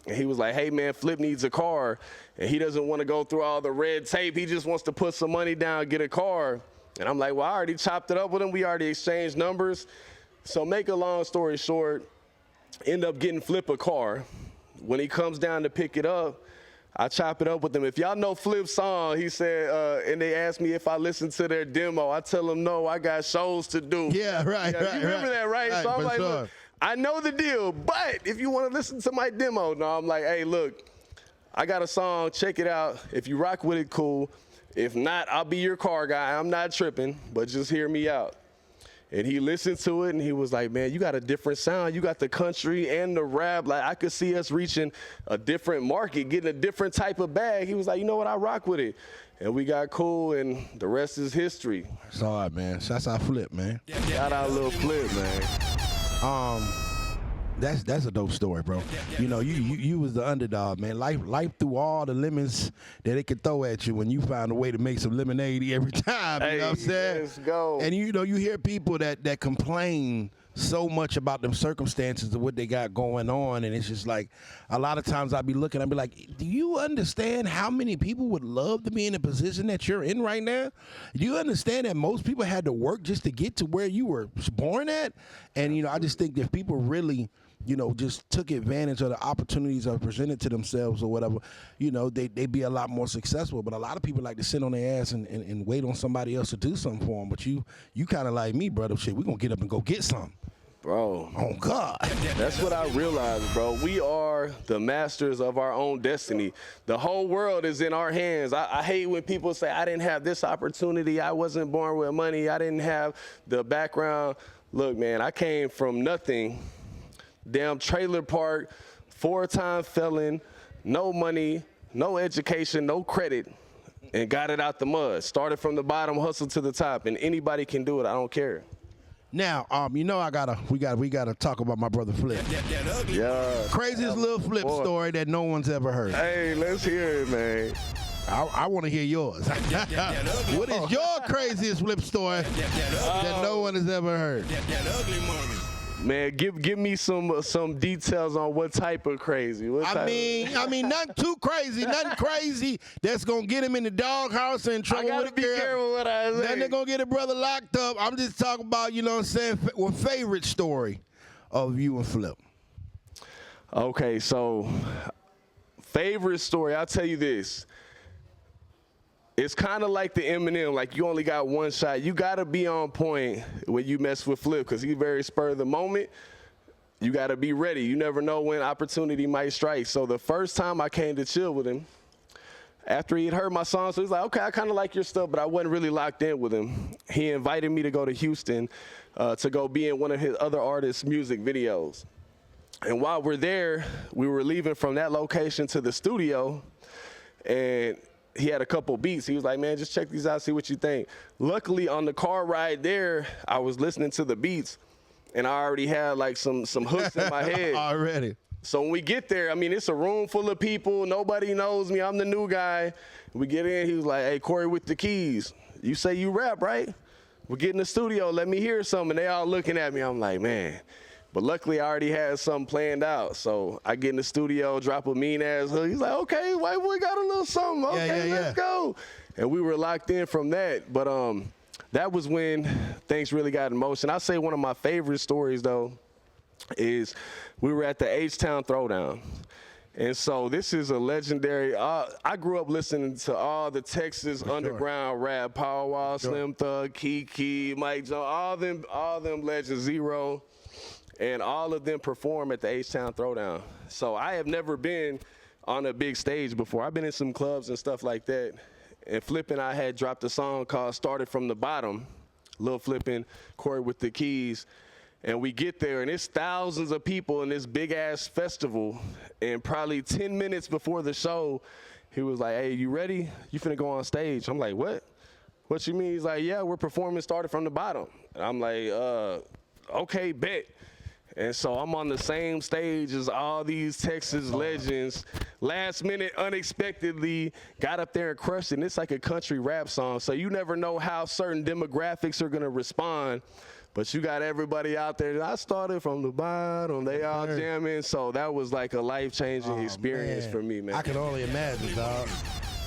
and he was like, hey, man, Flip needs a car, and he doesn't want to go through all the red tape. He just wants to put some money down, get a car. And I'm like, well, I already chopped it up with him. We already exchanged numbers. So make a long story short, end up getting Flip a car. When he comes down to pick it up, I chop it up with him. If y'all know Flip's song, he said, and they asked me if I listened to their demo. I tell them, no, I got shows to do. Yeah, right, you remember that, right? So I'm like, look, I know the deal, but if you want to listen to my demo, no, I'm like, hey, look, I got a song. Check it out. If you rock with it, cool. If not, I'll be your car guy. I'm not tripping, but just hear me out. And he listened to it, and he was like, man, you got a different sound. You got the country and the rap. Like, I could see us reaching a different market, getting a different type of bag. He was like, you know what? I rock with it. And we got cool, and the rest is history. It's all right, man. Shouts out Flip, man. Shout out Lil Flip, man. That's a dope story, bro. You know, you was the underdog, man. Life threw all the lemons that it could throw at you when you found a way to make some lemonade every time. You know what I'm saying? Let's go. And you know, you hear people that complain so much about them circumstances of what they got going on, and it's just like a lot of times I'd be like, do you understand how many people would love to be in the position that you're in right now? Do you understand that most people had to work just to get to where you were born at? And you know, I just think that if people really, you know, just took advantage of the opportunities that are presented to themselves or whatever, you know, they'd be a lot more successful. But a lot of people like to sit on their ass and wait on somebody else to do something for them. But you kind of like me, brother. Shit, we gonna get up and go get something. Bro. Oh, God. That's what I realized, bro. We are the masters of our own destiny. The whole world is in our hands. I hate when people say, I didn't have this opportunity. I wasn't born with money. I didn't have the background. Look, man, I came from nothing. Damn trailer park, 4-time felon, no money, no education, no credit, and got it out the mud. Started from the bottom, hustled to the top, and anybody can do it. I don't care. Now, you know, we gotta talk about my brother Flip. Yeah. Craziest Lil Flip story that no one's ever heard. Hey, let's hear it, man. I want to hear yours. What is your craziest Flip story that no one has ever heard? Man, give me some details on what type of crazy. I mean, nothing too crazy, nothing crazy that's gonna get him in the doghouse and in trouble with a girl. Be careful what I say. Then they're gonna get a brother locked up. I'm just talking about, you know what I'm saying, what favorite story of you and Flip. Okay, so favorite story, I'll tell you this. It's kind of like the Eminem, like you only got one shot. You got to be on point when you mess with Flip because he's very spur of the moment. You got to be ready. You never know when opportunity might strike. So the first time I came to chill with him, after he'd heard my song, so he's like, okay, I kind of like your stuff, but I wasn't really locked in with him. He invited me to go to Houston to go be in one of his other artists' music videos. And while we're there, we were leaving from that location to the studio, and he had a couple beats. He was like, man, just check these out, see what you think. Luckily, on the car ride there, I was listening to the beats, and I already had like some hooks in my head. Already. So when we get there, I mean, it's a room full of people. Nobody knows me. I'm the new guy. We get in. He was like, hey, Cory with the keys. You say you rap, right? We get in the studio. Let me hear something. And they all looking at me. I'm like, man. But luckily, I already had something planned out. So I get in the studio, drop a mean-ass hook. He's like, okay, white boy got a little something. Okay, let's go. And we were locked in from that. But that was when things really got in motion. I say one of my favorite stories, though, is we were at the H-Town Throwdown. And so this is a legendary, I grew up listening to all the Texas underground rap, Power Wall, Slim Thug, Kiki, Mike Jones, all them legends, Zero. And all of them perform at the H-Town Throwdown. So I have never been on a big stage before. I've been in some clubs and stuff like that. And Flip and I had dropped a song called Started From the Bottom, Lil Flip and Cory with the keys. And we get there, and it's thousands of people in this big-ass festival. And probably 10 minutes before the show, he was like, hey, you ready? You finna go on stage. I'm like, what? What you mean? He's like, yeah, we're performing Started From the Bottom. And I'm like, okay, bet. And so I'm on the same stage as all these Texas legends. Last minute, unexpectedly, got up there and crushed it. And it's like a country rap song. So you never know how certain demographics are going to respond. But you got everybody out there. I started from the bottom. They all jamming. So that was like a life-changing experience for me, man. I can only imagine, dog.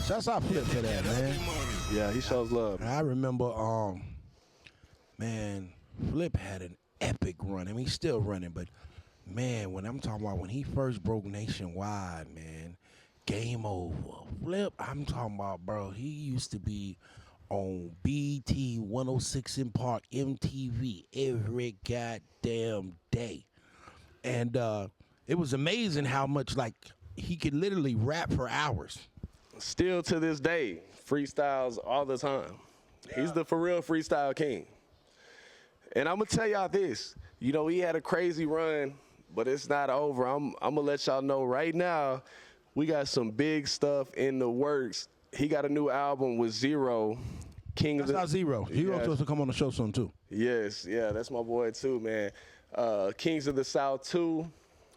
Shouts out Flip for that, man. Yeah, he shows love. I remember, man, Flip had an epic run. I mean, he's still running, but man, when I'm talking about when he first broke nationwide, man, game over. Flip, I'm talking about, bro, he used to be on BT 106 in Park, MTV every goddamn day. And it was amazing how much, like, he could literally rap for hours. Still to this day, freestyles all the time. Yeah. He's the for real freestyle king. And I'm going to tell y'all this. You know, he had a crazy run, but it's not over. I'm going to let y'all know right now, we got some big stuff in the works. He got a new album with Zero. That's not Zero. Zero's supposed to come on the show soon, too. Yes, yeah, that's my boy, too, man. Kings of the South 2.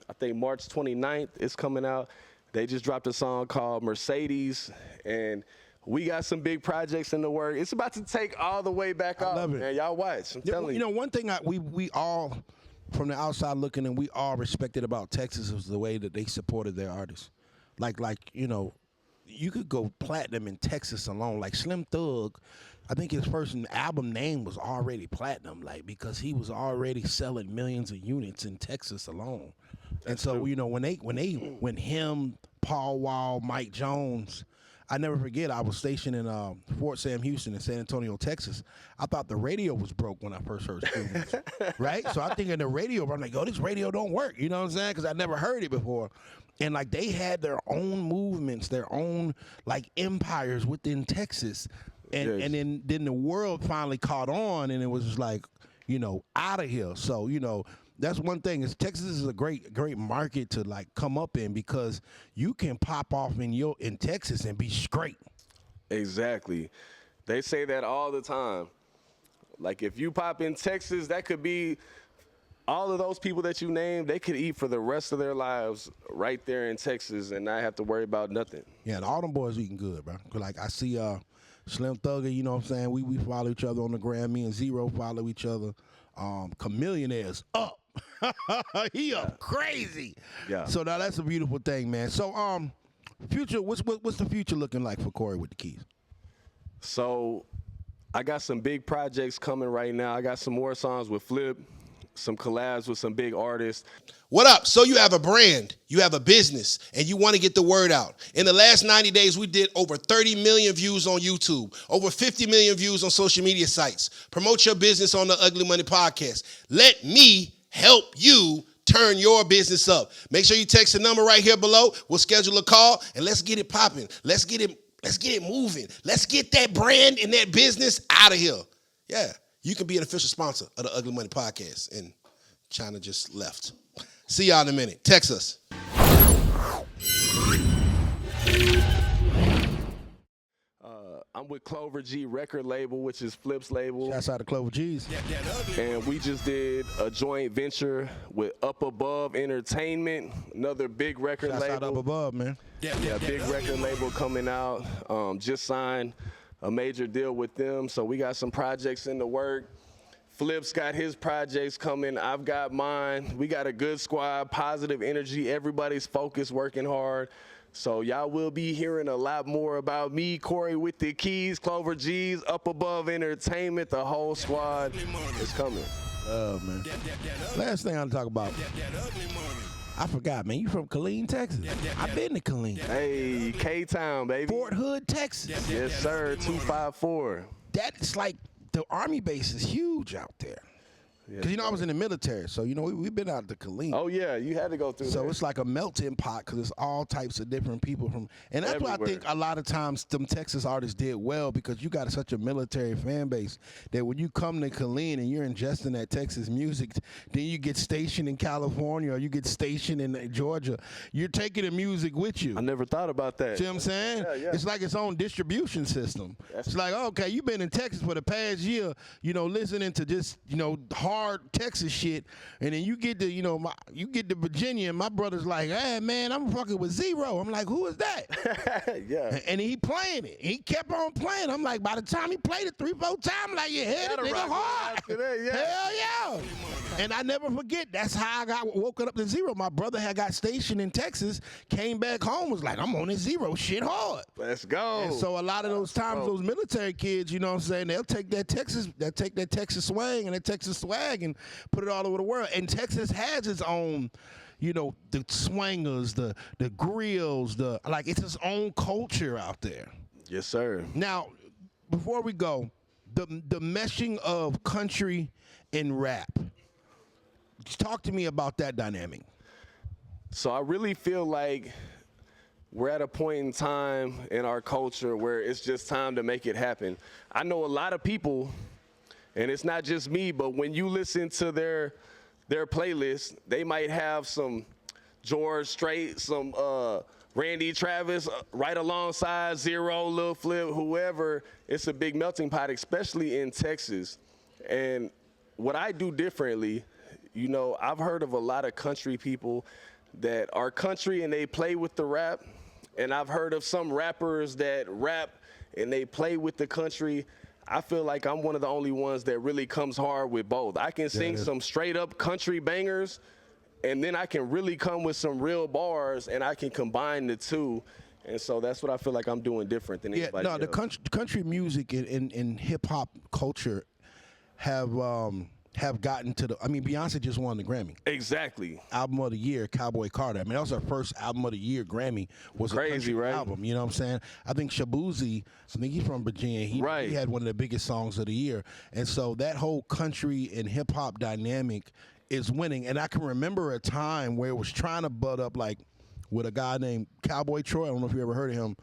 I think March 29th is coming out. They just dropped a song called Mercedes, and we got some big projects in the work. It's about to take all the way back up, man. Y'all watch. I'm telling you. You know, one thing we all, from the outside looking, and we all respected about Texas was the way that they supported their artists. Like you know, you could go platinum in Texas alone. Like Slim Thug, I think his first album name was already platinum, like because he was already selling millions of units in Texas alone. And so you know when him, Paul Wall, Mike Jones. I never forget, I was stationed in Fort Sam Houston in San Antonio, Texas. I thought the radio was broke when I first heard students, right? So I think in the radio, I'm like, oh, this radio don't work. You know what I'm saying? Because I never heard it before. And, like, they had their own movements, their own, like, empires within Texas. And, Yes. and then the world finally caught on, and it was just like, you know, out of here. So, you know, that's one thing is Texas is a great market to like come up in because you can pop off in Texas and be straight. Exactly. They say that all the time. Like if you pop in Texas, that could be all of those people that you named, they could eat for the rest of their lives right there in Texas and not have to worry about nothing. Yeah, and all them boys eating good, bro. 'Cause like I see Slim Thugger, you know what I'm saying? We follow each other on the gram. Me and Zero follow each other. Chameleonaire's up. He up crazy. Yeah. So now that's a beautiful thing, man. So future, what's the future looking like for Cory with the Keys? So I got some big projects coming right now. I got some more songs with Flip, some collabs with some big artists. What up? So you have a brand, you have a business, and you want to get the word out. In the last 90 days, we did over 30 million views on YouTube, over 50 million views on social media sites. Promote your business on the Ugly Money Podcast. Let me help you turn your business up. Make sure you text the number right here below. We'll schedule a call, and let's get it popping. Let's get it moving. Let's get that brand and that business out of here. Yeah, you can be an official sponsor of the Ugly Money Podcast, and China just left. See y'all in a minute. Text us. I'm with Clover G record label, which is Flip's label. Shouts out to Clover G's. And we just did a joint venture with Up Above Entertainment, another big record Shouts label. out up above, man. Yeah, big record label coming out. Just signed a major deal with them, so we got some projects in the work. Flip's got his projects coming. I've got mine. We got a good squad, positive energy. Everybody's focused, working hard. So y'all will be hearing a lot more about me, Cory with the Keys, Clover G's, Up Above Entertainment. The whole squad is coming. Oh, man. Last thing I want to talk about. I forgot, man. You from Killeen, Texas? I've been to Killeen. Hey, K-Town, baby. Fort Hood, Texas. Yes, sir, 254. That's like the Army base is huge out there. Because, you know, I was in the military, so, you know, we've been out to Killeen. Oh, yeah, you had to go through So there. it's like a melting pot because it's all types of different people from, and that's why I think a lot of times them Texas artists did well because you got such a military fan base that when you come to Killeen and you're ingesting that Texas music, then you get stationed in California or you get stationed in Georgia, you're taking the music with you. I never thought about that. See what I'm saying? Yeah. It's like its own distribution system. It's like, okay, you've been in Texas for the past year, you know, listening to just, you know, hard Texas shit, and then you get to, you know, you get to Virginia, and my brother's like, hey, man, I'm fucking with Zero. I'm like, who is that? Yeah. And he playing it. He kept on playing. I'm like, by the time he played it 3-4 times, I'm like, yeah, hell, Gotta nigga rock it hard. out today, yeah. Hell yeah. And I never forget, that's how I got woken up to Zero. My brother had got stationed in Texas, came back home, was like, I'm on this Zero shit hard. Let's go. And so a lot of those times, those military kids, you know what I'm saying, they'll take that Texas swing and that Texas swag and put it all over the world. And Texas has its own, you know, the swingers, the grills, like it's its own culture out there. Yes, sir. Now, before we go, the meshing of country and rap. Just talk to me about that dynamic. So I really feel like we're at a point in time in our culture where it's just time to make it happen. I know a lot of people, and it's not just me, but when you listen to their playlist, they might have some George Strait, some Randy Travis right alongside Zero, Lil Flip, whoever. It's a big melting pot, especially in Texas. And what I do differently, you know, I've heard of a lot of country people that are country and they play with the rap. And I've heard of some rappers that rap and they play with the country. I feel like I'm one of the only ones that really comes hard with both. I can sing some straight up country bangers, and then I can really come with some real bars, and I can combine the two. And so that's what I feel like I'm doing different than anybody else. The country music and hip hop culture have gotten to the. I mean, Beyonce just won the Grammy. Exactly. Album of the Year, Cowboy Carter. I mean, that was her first Album of the Year Grammy. Was crazy, a country right? album. You know what I'm saying? I think Shabuzi, I think he's from Virginia. He had one of the biggest songs of the year. And so that whole country and hip hop dynamic is winning. And I can remember a time where it was trying to butt up like with a guy named Cowboy Troy. I don't know if you ever heard of him.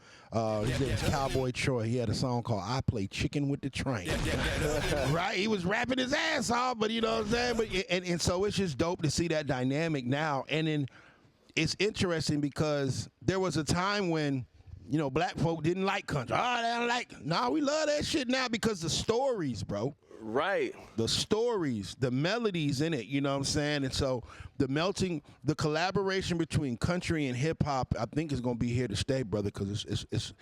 His name was Cowboy Troy. He had a song called I Play Chicken with the Train. Right? He was rapping his ass off, but you know what I'm saying? But and so it's just dope to see that dynamic now. And then it's interesting because there was a time when, you know, black folk didn't like country. Oh, they don't like. Nah, we love that shit now because the stories, bro. Right. The stories, the melodies in it, you know what I'm saying? And so the collaboration between country and hip hop, I think is going to be here to stay, brother, because it's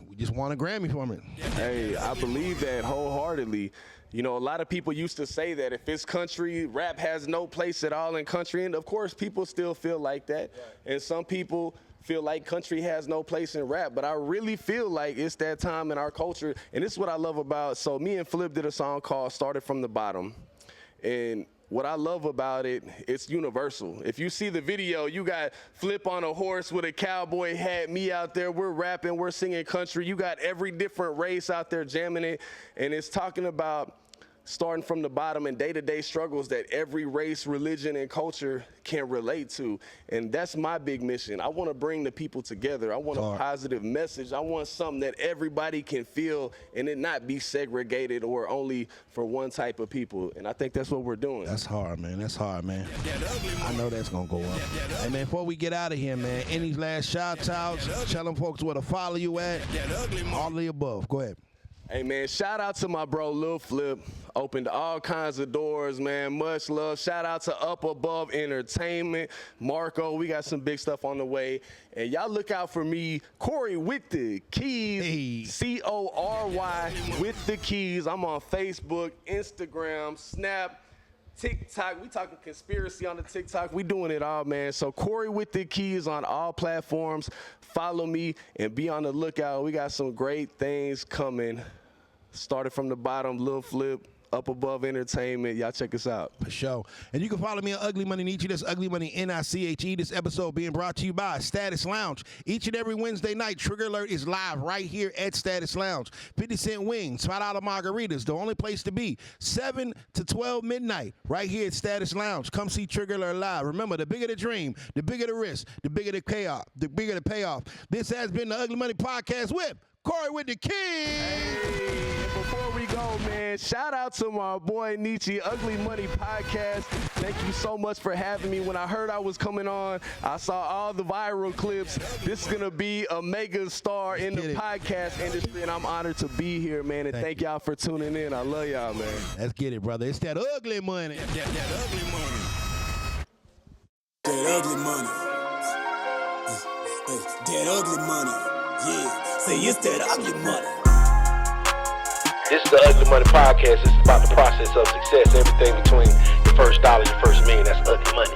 we just won a Grammy from it. Hey, I believe that wholeheartedly. You know, a lot of people used to say that if it's country, rap has no place at all in country. And of course, people still feel like that. Right. And some people feel like country has no place in rap, but I really feel like it's that time in our culture, and this is what I love about, so me and Flip did a song called Started From the Bottom, and what I love about it, it's universal. If you see the video, you got Flip on a horse with a cowboy hat, me out there, we're rapping, we're singing country, you got every different race out there jamming it, and it's talking about starting from the bottom and day-to-day struggles that every race, religion, and culture can relate to. And that's my big mission. I want to bring the people together. I want a positive message. I want something that everybody can feel and it not be segregated or only for one type of people. And I think that's what we're doing. That's hard, man. That's hard, man. I know that's going to go up. Hey, man, before we get out of here, man, any last shout-outs? Tell them folks where to follow you at. All of the above. Go ahead. Hey, man, shout out to my bro, Lil Flip. Opened all kinds of doors, man. Much love. Shout out to Up Above Entertainment. Marco, we got some big stuff on the way. And y'all look out for me, Cory with the keys. Hey. Cory with the keys. I'm on Facebook, Instagram, Snap, TikTok. We talking conspiracy on the TikTok. We doing it all, man. So Cory with the keys on all platforms. Follow me and be on the lookout. We got some great things coming. Started from the bottom, Lil Flip, Up Above Entertainment. Y'all check us out. For sure. And you can follow me on Ugly Money Nietzsche. That's Ugly Money Niche. This episode being brought to you by Status Lounge. Each and every Wednesday night, Trigger Alert is live right here at Status Lounge. 50-cent wings, $5 margaritas, the only place to be. 7 to 12 midnight, right here at Status Lounge. Come see Trigger Alert live. Remember, the bigger the dream, the bigger the risk, the bigger the payoff. The bigger the payoff. This has been the Ugly Money Podcast with Cory with the keys. Hey, before we go, man, shout out to my boy Nietzsche, Ugly Money Podcast. Thank you so much for having me. When I heard I was coming on, I saw all the viral clips. This is going to be a mega star in the podcast industry, and I'm honored to be here, man. And thank y'all for tuning in. I love y'all, man. Let's get it, brother. It's that ugly money. That ugly money. That ugly money. That ugly money. Yeah, say it's that ugly money. This is the Ugly Money Podcast. It's about the process of success. Everything between your first dollar, your first million. That's ugly money.